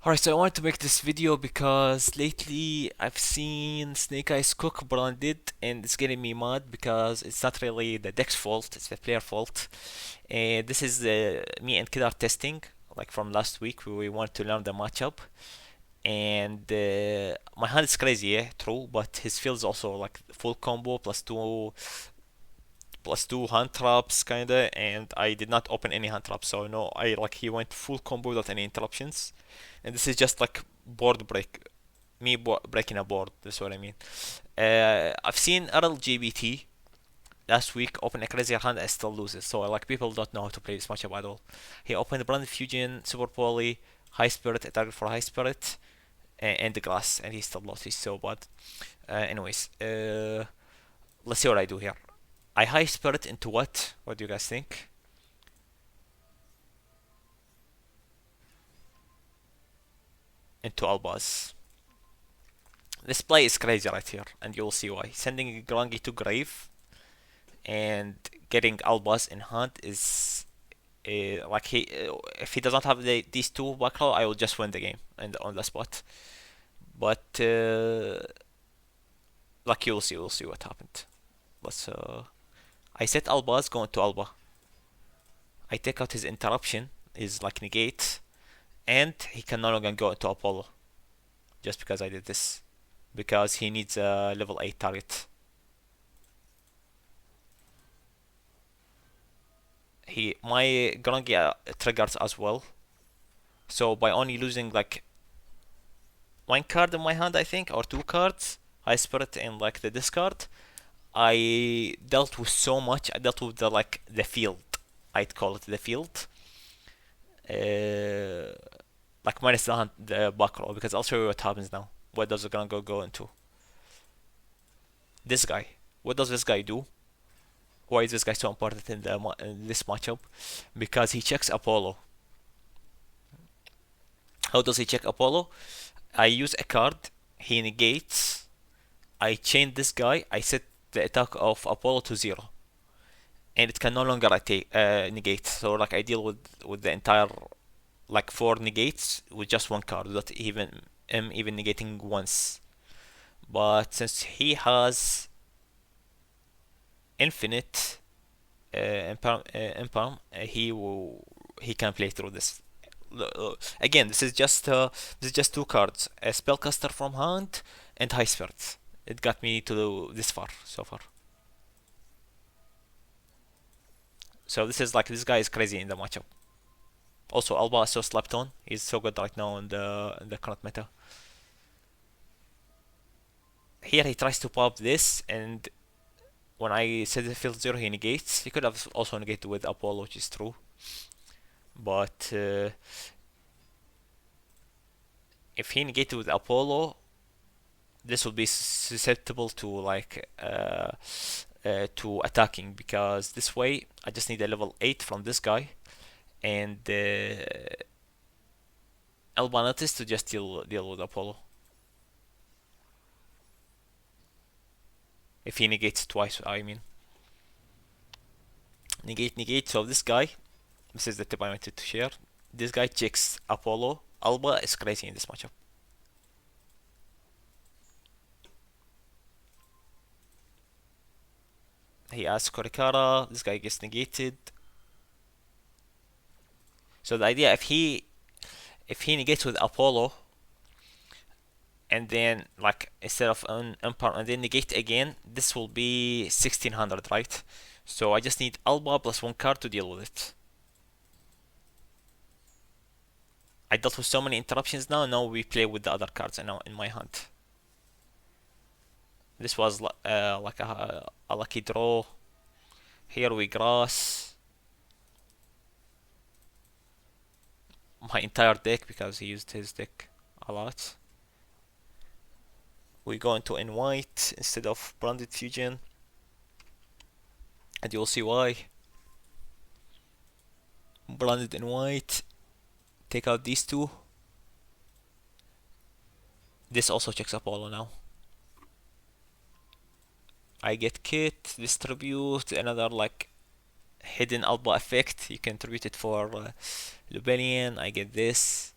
Alright, so I wanted to make this video because lately I've seen Snake Eyes cook branded and it's getting me mad because it's not really the deck's fault, it's the player fault. And this is me and Kid are testing, like from last week, we wanted to learn the matchup. And my hand is crazy, yeah, true, but his field is also like full combo plus two hand traps kinda, and I did not open any hand traps, so no, I like he went full combo without any interruptions, and this is just like board break, breaking a board. That's what I mean. I've seen RLGBT last week open a crazier hand and still loses, so like people don't know how to play this matchup at all. He opened Branded Fusion, Super Poly, High Spirit, a target for High Spirit, and the Glass, and he still lost. He's so bad. Anyways, let's see what I do here. I high spirit into what? What do you guys think? Into albas. This play is crazy right here, and you'll see why. Sending Grangi to grave and getting albas in hand is like if he does not have these two back row, I will just win the game and on the spot. But like we'll see what happened. Let's I set albas going to alba. I take out his interruption, his like negate, and he can no longer go into Apollo just because I did this. Because he needs a level 8 target. My Grangia triggers as well. So by only losing like one card in my hand, I think, or two cards, High Spirit and like the discard, I dealt with so much. I dealt with the field. I'd call it the field. Uh, like minus the back row, because I'll show you what happens now. What does the Grango go into? This guy. What does this guy do? Why is this guy so important in this matchup? Because he checks Apollo. How does he check Apollo? I use a card. He negates. I chain this guy. I set the attack of Apollo to 0, and it can no longer negate. So like I deal with the entire like 4 negates with just one card without even negating once. But since he has infinite imperm, he can play through this. Again, this is just two cards: a spellcaster from hand and high spirit. It got me to this far so far. So this is like this guy is crazy in the matchup. Also, Alba is so slept on. He's so good right now in the current meta. Here he tries to pop this, and when I set the field 0, he negates. He could have also negated with Apollo, which is true. But if he negated with Apollo, this would be susceptible to to attacking, because this way I just need a level 8 from this guy and Albanatis to just deal with Apollo. If he negates twice, I mean. Negate. So this is the tip I wanted to share. This guy checks Apollo. Alba is crazy in this matchup. He asks Korikara. This guy gets negated. So the idea, if he negates with Apollo, and then like instead of an Empire and then negate again, this will be 1600, right? So I just need Alba plus one card to deal with it. I dealt with so many interruptions now. Now we play with the other cards now in my hand. This was like a lucky draw. Here we grass my entire deck because he used his deck a lot. We go into in white instead of branded fusion, and you'll see why. Branded in white. Take out these two. This also checks Apollo now. I get kit, distribute, another like hidden alba effect. You can attribute it for Lubelian. I get this.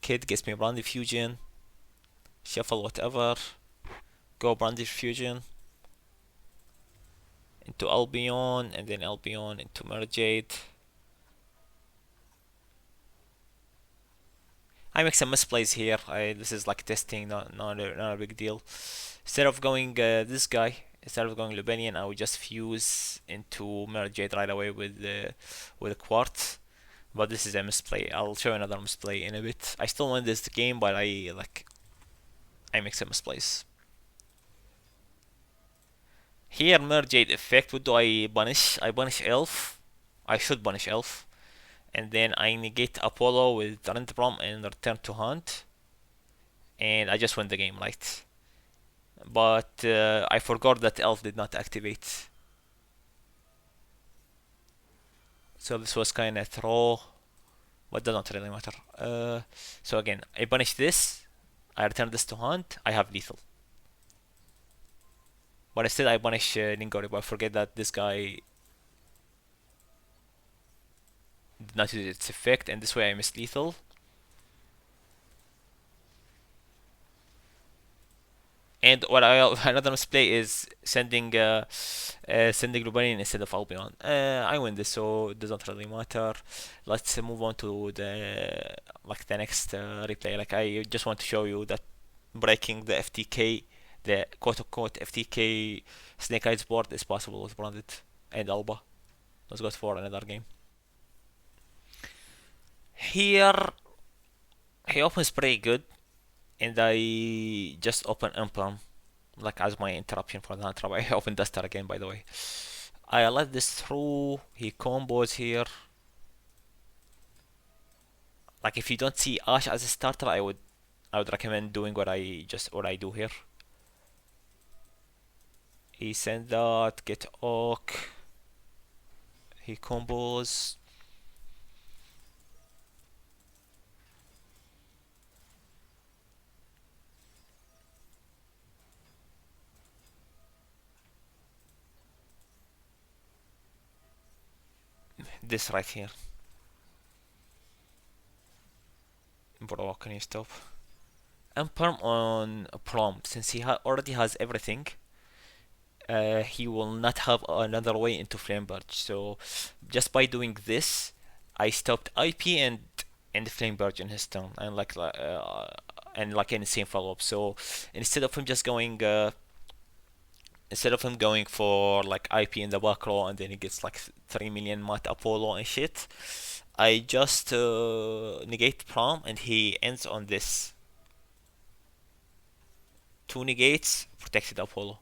Kid gets me Brandy Fusion. Shuffle whatever. Go Brandy Fusion into Albion, and then Albion into Merjade. I make some misplays here. This is like testing, not a big deal. Instead of going this guy, instead of going Lubanian, I would just fuse into Merjade right away with a Quartz. But this is a misplay. I'll show you another misplay in a bit. I still win this game, but I make some misplays. Here, Merjade effect. What do I banish? I banish Elf. I should banish Elf. And then I negate Apollo with Rentbrom and return to Hunt. And I just win the game, right? But I forgot that Elf did not activate. So this was kind of throw, but does not really matter. So again, I banish this. I return this to Hunt. I have lethal. But instead I banish Ningori, but I forget that this guy did not use its effect, and this way I miss lethal. And what I another misplay is sending Rubanian instead of Albion. I win this, so it doesn't really matter. Let's move on to the next replay. Like I just want to show you that breaking the FTK, the quote unquote FTK Snake Eyes board is possible with Branded and Alba. Let's go for another game. Here he opens pretty good, and I just open Impalm like as my interruption for the hand trap. I open Duster again, by the way. I let this through. He combos here. Like if you don't see Ash as a starter, I would recommend doing what I do here. He sent that, get Oak. He combos. This right here. Bro, can you stop? Imperm on Prom, since he already has everything, he will not have another way into Flamebird. So just by doing this, I stopped IP and Flamebird in his turn, and like an insane follow up. So instead of him just going instead of him going for like IP in the back row and then he gets like 3 million mat Apollo and shit, I just negate Prom and he ends on this. Two negates, protected Apollo.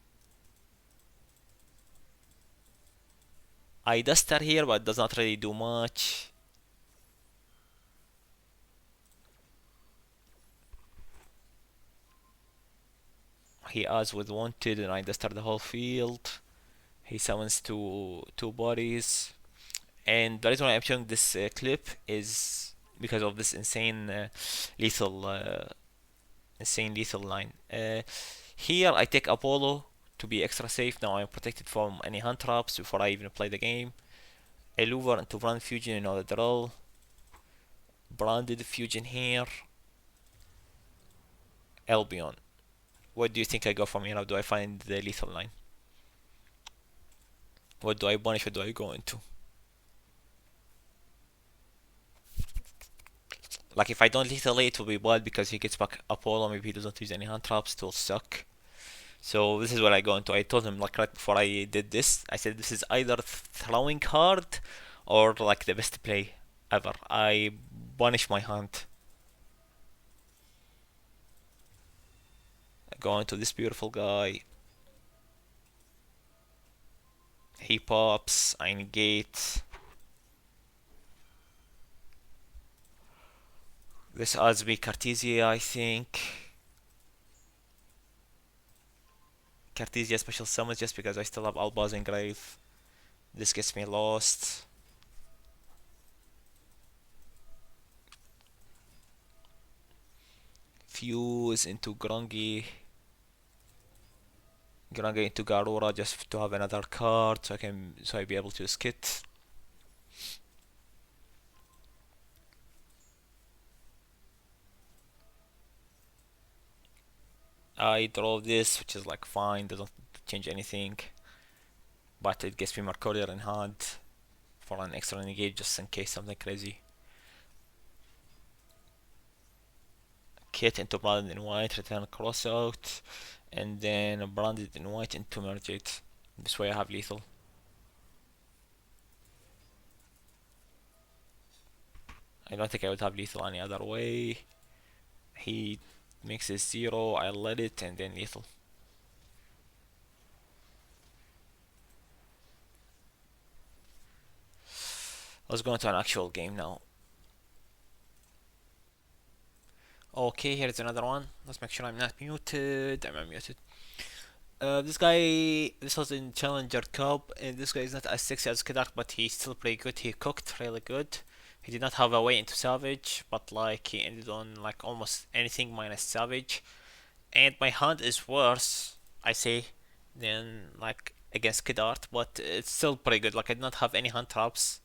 I duster here, but does not really do much. He adds with wanted, and I duster the whole field. He summons two bodies, and the reason why I'm showing this clip is because of this lethal, insane lethal line. Here I take Apollo to be extra safe. Now I'm protected from any hand traps before I even play the game. Eluver into Brand Fusion, you know the drill. Branded Fusion here. Albion. What do you think I go from here? How do I find the lethal line? What do I banish? What do I go into? Like if I don't lethal it will be bad because he gets back Apollo. Maybe he doesn't use any hand traps. It will suck. So this is what I go into. I told him like right before I did this. I said this is either throwing hard or like the best play ever. I banish my hand. I go into this beautiful guy. He pops. I negate. This adds me Cartesia, I think. Cartesia special summons just because I still have Albaz and Grave. This gets me lost. Fuse into Grungy. Grungy into Garura just to have another card so I be able to skit. I draw this, which is like fine, doesn't change anything, but it gets me more courier in hand for an extra negate just in case something crazy. Kit into branded in white, return cross out, and then branded in white into merge it. This way I have lethal. I don't think I would have lethal any other way. He makes it 0, I let it, and then lethal. Let's go into an actual game now. Okay, here's another one. Let's make sure I'm not muted. I'm unmuted. This was in Challenger Cup, and this guy is not as sexy as Kedark, but he's still pretty good. He cooked really good. He did not have a way into Savage, but like he ended on like almost anything minus Savage. And my hand is worse, I say, than like against Kedart, but it's still pretty good. Like I did not have any hand traps,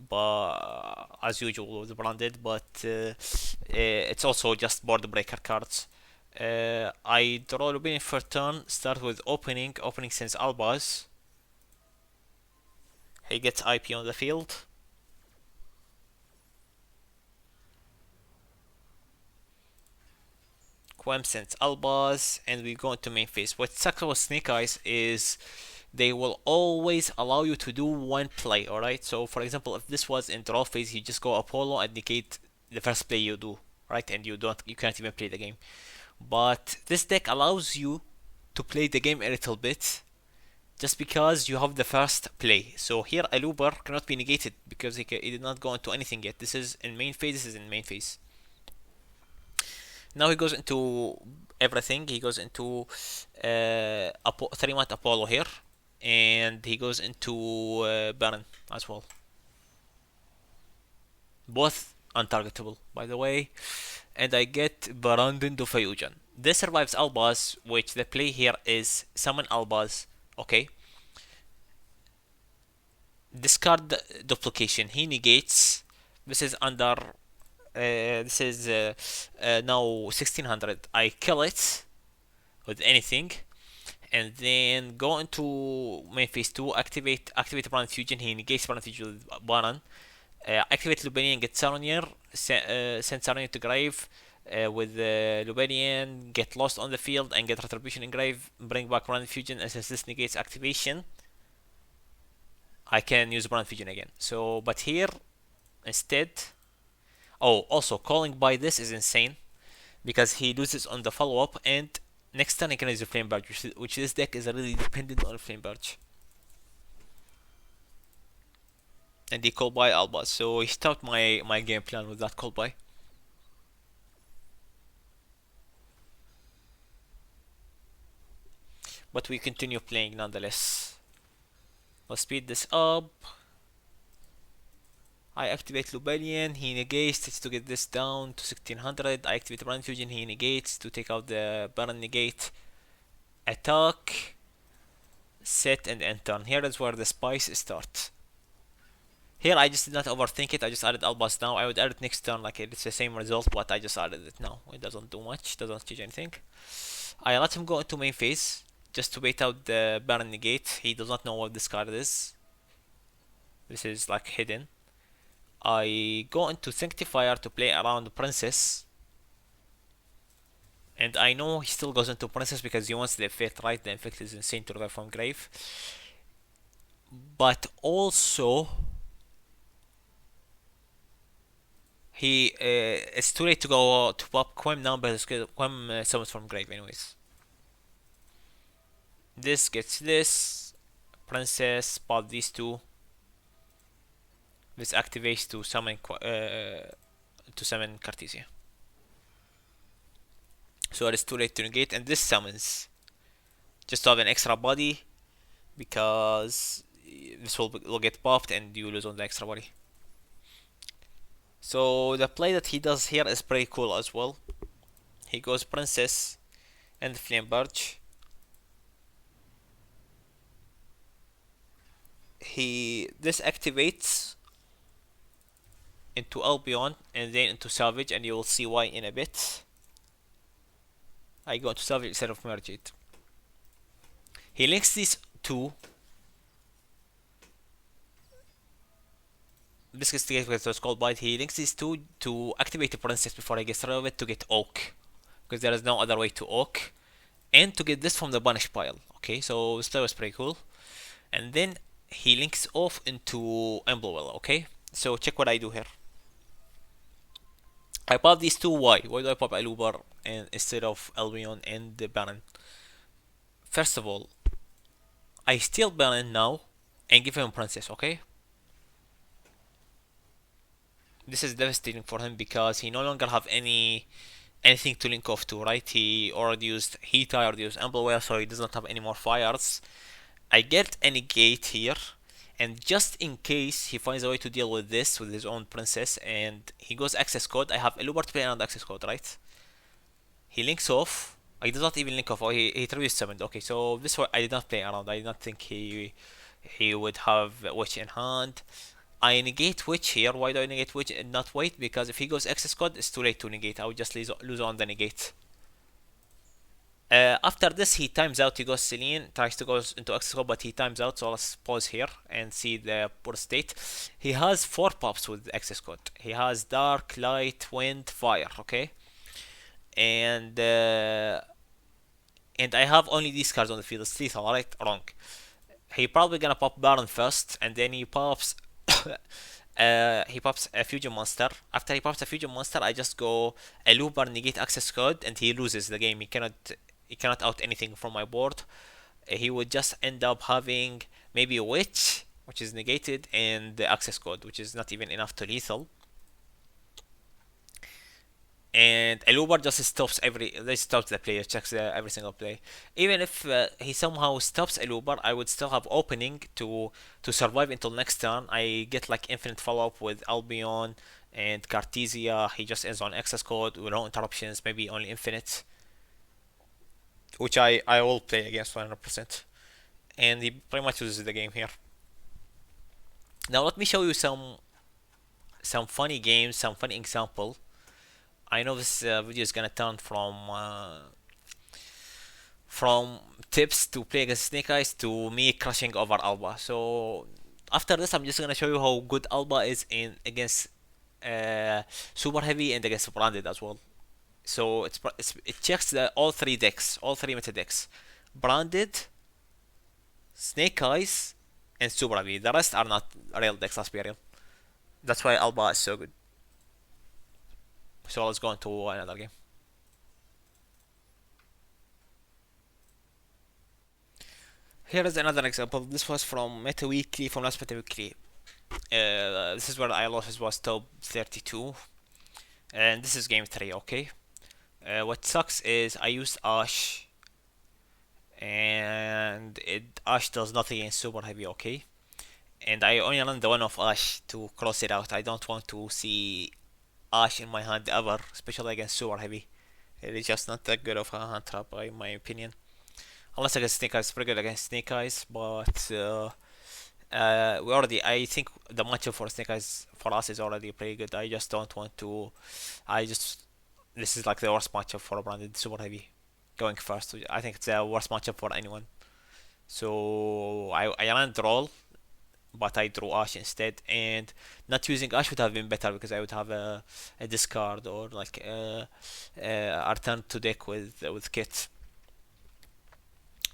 but as usual with branded, but it's also just board breaker cards. I draw Lubin for turn, start with opening sends albas. He gets IP on the field. Quem sends albas, and we go into main phase. What sucks with Snake Eyes is they will always allow you to do one play, alright? So for example, if this was in draw phase, you just go Apollo and negate the first play you do, right? And you can't even play the game. But this deck allows you to play the game a little bit just because you have the first play. So here Aluber cannot be negated because he did not go into anything yet. This is in main phase, this is in main phase. Now he goes into everything. He goes into 3-1 Apollo here, and he goes into Baron as well. Both untargetable, by the way. And I get Brandon Dufayujan. This survives Albaz, which the play here is summon Albaz. Okay. Discard duplication. He negates. This is under. This is now 1600. I kill it with anything, and then go into main phase 2. Activate Baron Fusion. He negates Baron Fusion with Baron. Activate Lubanian, get Saronier, send Saronier to Grave with Lubanian, get lost on the field and get Retribution in Grave, bring back Brand Fusion, and since this negates activation, I can use Brand Fusion again. So, but here, instead, oh, also, calling by this is insane, because he loses on the follow-up, and next turn he can use the Flame Barge, which this deck is really dependent on Flame Barge. And he called by Alba, so he stopped my game plan with that call by. But we continue playing nonetheless. Let's speed this up. I activate Lubelian, he negates to get this down to 1600. I activate Baron Fusion, he negates to take out the Baron negate. Attack, set, and end turn. Here is where the spice starts. Here I just did not overthink it, I just added Albas now. I would add it next turn like it's the same result, but I just added it now. It doesn't do much, doesn't change anything. I let him go into main phase, just to wait out the Baron negate. He does not know what this card is. This is like hidden. I go into Sanctifier to play around the Princess. And I know he still goes into Princess because he wants the effect, right? The effect is insane to revive from grave. But also, it's too late to go to pop Quem now because Quem summons from grave anyways. This gets this. Princess, pop these two. This activates to summon Cartesia. So it is too late to negate, and this summons just to have an extra body because this will get popped and you lose on the extra body. So the play that he does here is pretty cool as well. He goes Princess and Flame Barge. This activates into Albion and then into Savage, and you will see why in a bit. I go to salvage instead of merge it. He links these two. This is the with what's called byte. He links these two to activate the princess before he gets rid of it to get oak. Because there is no other way to oak. And to get this from the banish pile. Okay, so this was pretty cool. And then he links off into Emblewell, okay? So check what I do here. I pop these two. Why? Why do I pop Alubar and instead of Albion and the Baron? First of all, I steal Baron now and give him Princess, okay? This is devastating for him because he no longer have anything to link off to, right? He already used Heat, I already used Ambleware, so he does not have any more fires. I get a negate here, and just in case he finds a way to deal with this with his own princess and he goes access code, I have Elubar to play around access code, right? He links off. He does not even link off. Oh, he 3 summoned. Okay, so this one I did not play around. I did not think he would have Witch in hand. I negate Witch here. Why do I negate Witch and not wait? Because if he goes access code, it's too late to negate. I would just lose on the negate. After this, he times out. He goes Celine, tries to go into access code, but he times out. So let's pause here and see the poor state. He has 4 pops with access code. He has dark, light, wind, fire. Okay, and uh, and I have only these cards on the field. It's lethal, right? Wrong. He probably gonna pop Baron first, and then he pops. He pops a fusion monster. After he pops a fusion monster, I just go a looper negate access code, and he loses the game. He cannot out anything from my board. He would just end up having maybe a witch, which is negated, and the access code, which is not even enough to lethal. And Elubar just stops they stops the player, checks every single play. Even if he somehow stops Elubar, I would still have opening to survive until next turn. I get like infinite follow up with Albion and Cartesia. He just ends on access code with no interruptions, maybe only infinite, which I will play against 100%. And he pretty much loses the game here. Now let me show you some funny games, some funny example. I know this video is gonna turn from tips to play against Snake Eyes to me crushing over Alba. So after this, I'm just gonna show you how good Alba is in against Super Heavy and against Branded as well. So it checks all 3 decks, all 3 meta decks, Branded, Snake Eyes, and Super Heavy. The rest are not real decks, let's be real. That's why Alba is so good. So let's go into another game. Here is another example. This was from Meta Weekly, from last Meta Weekly. This is where I lost. This was top 32, and this is game 3. Okay. What sucks is I used Ash, and Ash does nothing in Super Heavy. Okay, and I only run the one of Ash to cross it out. I don't want to see Ash in my hand ever, especially against Super Heavy. It is just not that good of a hand trap, in my opinion. Unless against Snake Eyes, pretty good against Snake Eyes, but we already. I think the matchup for Snake Eyes for us is already pretty good. I just don't want to. I just This is like the worst matchup for a branded Super Heavy going first. I think it's the worst matchup for anyone. So I ran Droll, but I drew Ash instead, and not using Ash would have been better because I would have a discard or like a turn to deck with Kit.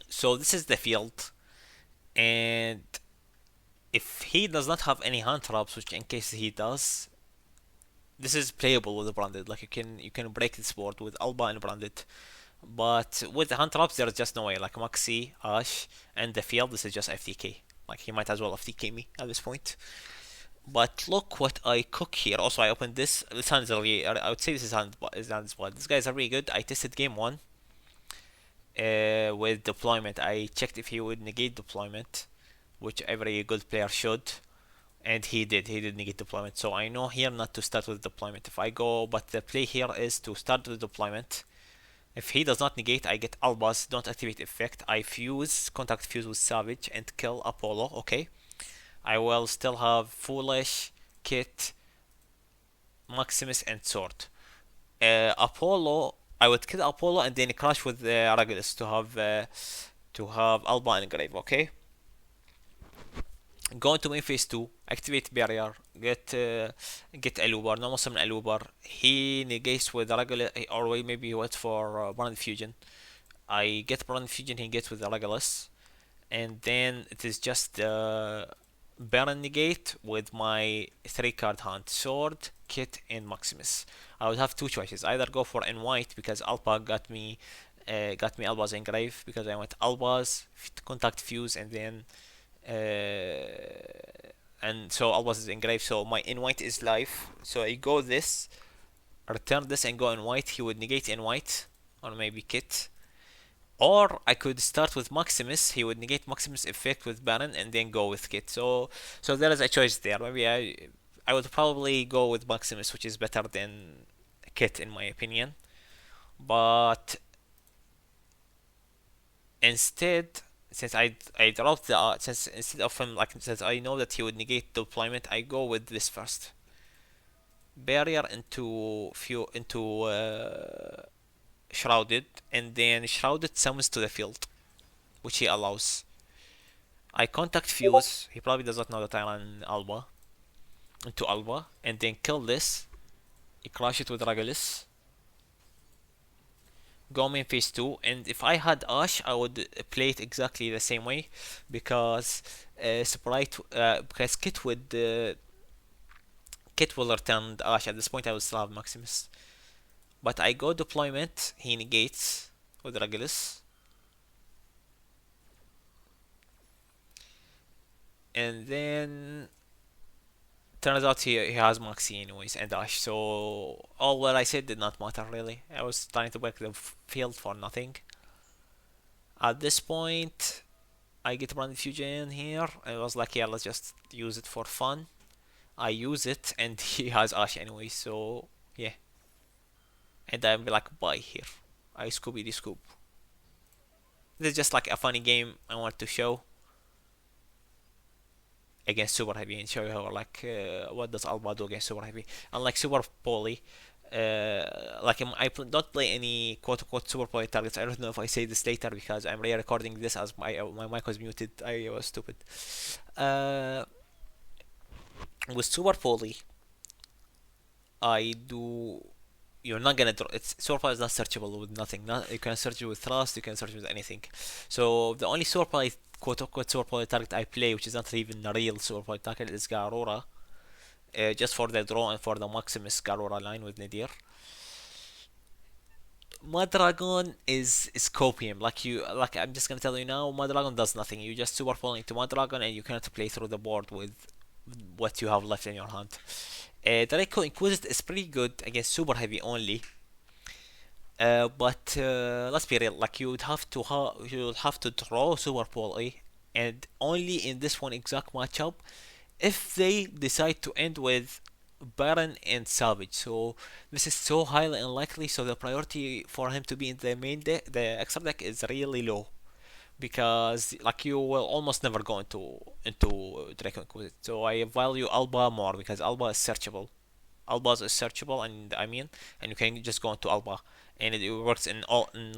So this is the field, and if he does not have any hand traps, which in case he does, this is playable with the branded. Like you can break this board with Alba and branded, but with the hand traps there's just no way. Like Maxi, Ash, and the field, this is just FTK. Like he might as well FTK me at this point. But look what I cook here. Also, I opened this. This hand is really. I would say this is hand spot. These guys are really good. I tested game 1 with deployment. I checked if he would negate deployment, which every good player should, and he did. He did negate deployment. So I know here not to start with deployment. If I go, but the play here is to start with deployment. If he does not negate, I get Albas, don't activate effect. I contact fuse with Savage and kill Apollo, okay? I will still have Foolish, Kit, Maximus, and Sword. Apollo I would kill Apollo and then crash with Regulus to have Alba and Grave. Okay. Go into main phase 2, activate barrier, get Alubar, normal summon Alubar. He negates with regular, or maybe he went for Brand Fusion. I get Brand Fusion, he gets with the Regulus, and then it is just Baron negate with my 3 card hand Sword, Kit, and Maximus. I would have two choices: either go for N white because Alpha got me Alba's Engrave because I went Alba's contact fuse and then and so Albas is engraved, so my in white is life. So I go this, return this, and go in white. He would negate in white, or maybe Kit. Or I could start with Maximus. He would negate Maximus effect with Baron, and then go with Kit. So there is a choice there. Maybe I would probably go with Maximus, which is better than Kit in my opinion. But instead, since I dropped the since instead of him, like, since I know that he would negate deployment, I go with this first barrier into shrouded, and then shrouded summons to the field, which he allows. I contact fuse. He probably does not know that I ran Alba into Alba, and then kill this. He crash it with Regulus. Go main phase 2, and if I had Ash I would play it exactly the same way because Sprite because Kit will return the Ash. At this point I will still have Maximus, but I go deployment, he negates with Regulus, and then turns out he has Maxi anyways and Ash, so all what I said did not matter really. I was trying to work the field for nothing. At this point I get Brand Fusion here. I was like, yeah, let's just use it for fun. I use it and he has Ash anyway, so yeah. And I'm like, bye here. I Scooby Doo Scoop. This is just like a funny game I want to show against Super Heavy and show you how, like, what does Alba do against Super Heavy. Unlike Super Poly, like don't play any quote unquote Super Poly targets. I don't know if I say this later because I'm re-recording this as my mic was muted. I was stupid. Uh, with Super Poly, I do. You're not gonna draw. It's Super Poly is not searchable with nothing. Not, you can search it with Thrust. You can search it with anything. So the only Super Poly quote unquote Super Poly target I play, which is not even a real Super Poly target, is Garura. Just for the draw and for the Maximus Garura line with Nadir. Madragon is copium. Like I'm just gonna tell you now, Madragon does nothing. You just super fall into Madragon and you cannot play through the board with what you have left in your hand. Draco Inquisitor is pretty good against super heavy only. But let's be real. Like you would have to draw super poly, and only in this one exact matchup, if they decide to end with Baron and Savage. So this is so highly unlikely. So the priority for him to be in the main deck, the extra deck, is really low because like you will almost never go into Draco Inquisitor. So I value Alba more because Alba is searchable. Alba's is searchable, and and you can just go into Alba, and it works in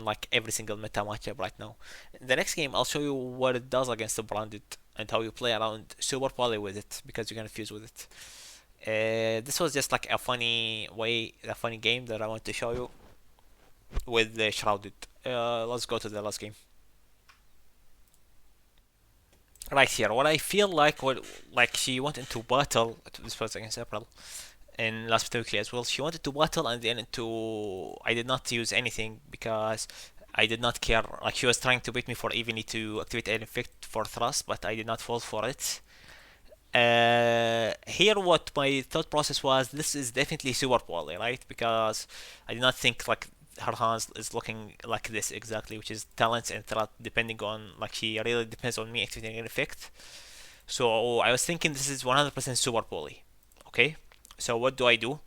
like every single meta matchup right now. In the next game, I'll show you what it does against the branded and how you play around super poly with it because you can fuse with it. This was just like a funny game that I want to show you with the shrouded. Let's go to the last game. Right here, what I feel like she went into battle. This was against April in last weekly as well. She wanted to battle and then into. I did not use anything because I did not care. Like she was trying to beat me for evenly to activate an effect for thrust, but I did not fall for it. Here, what my thought process was: this is definitely super poly, right? Because I did not think like her hands is looking like this exactly, which is talents and threat depending on like she really depends on me activating an effect. So I was thinking this is 100% super poly. Okay, so what do I do?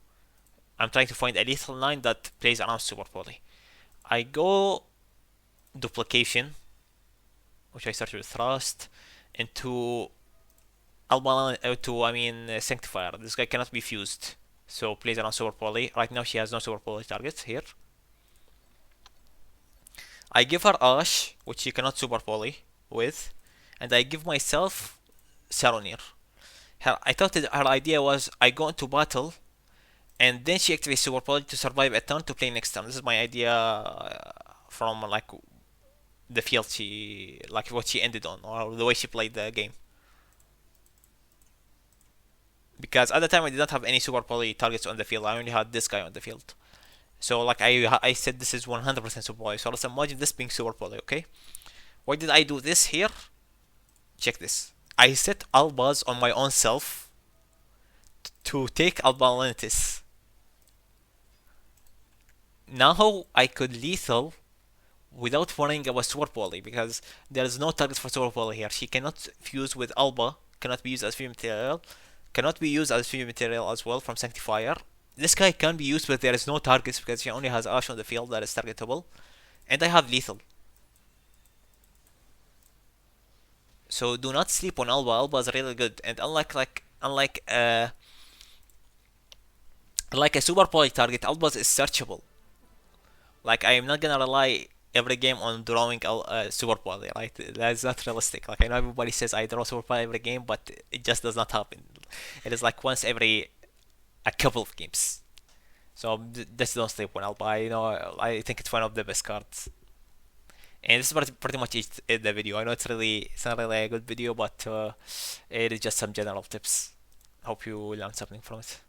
I'm trying to find a lethal line that plays around super poly. I go duplication, which I start with thrust, into Albalan to Sanctifier. This guy cannot be fused, so plays around super poly. Right now she has no super poly targets here. I give her Ash, which she cannot super poly with, and I give myself Saronir. I thought that her idea was I go into battle and then she activates super poly to survive a turn to play next turn. This is my idea from like the field she like what she ended on or the way she played the game. Because at the time I did not have any super poly targets on the field. I only had this guy on the field. So like I said this is 100% super poly. So let's imagine this being super poly, okay? Why did I do this here? Check this. I set albas on my own self to take albalinitis. Now I could lethal without worrying about super poly because there is no target for super poly here. She cannot fuse with alba, cannot be used as free material, cannot be used as free material as well from Sanctifier. This guy can be used, but there is no targets because she only has Ash on the field that is targetable. And I have lethal. So do not sleep on Alba. Alba is really good. And unlike a super poly target, Alba is searchable. Like I am not gonna rely every game on drawing super poly, right? That's not realistic. Like I know everybody says I draw super poly every game, but it just does not happen. It is like once every a couple of games. So just don't sleep on Alba. You know, I think it's one of the best cards. And this is pretty much the video. I know it's not really a good video, but it is just some general tips. Hope you learned something from it.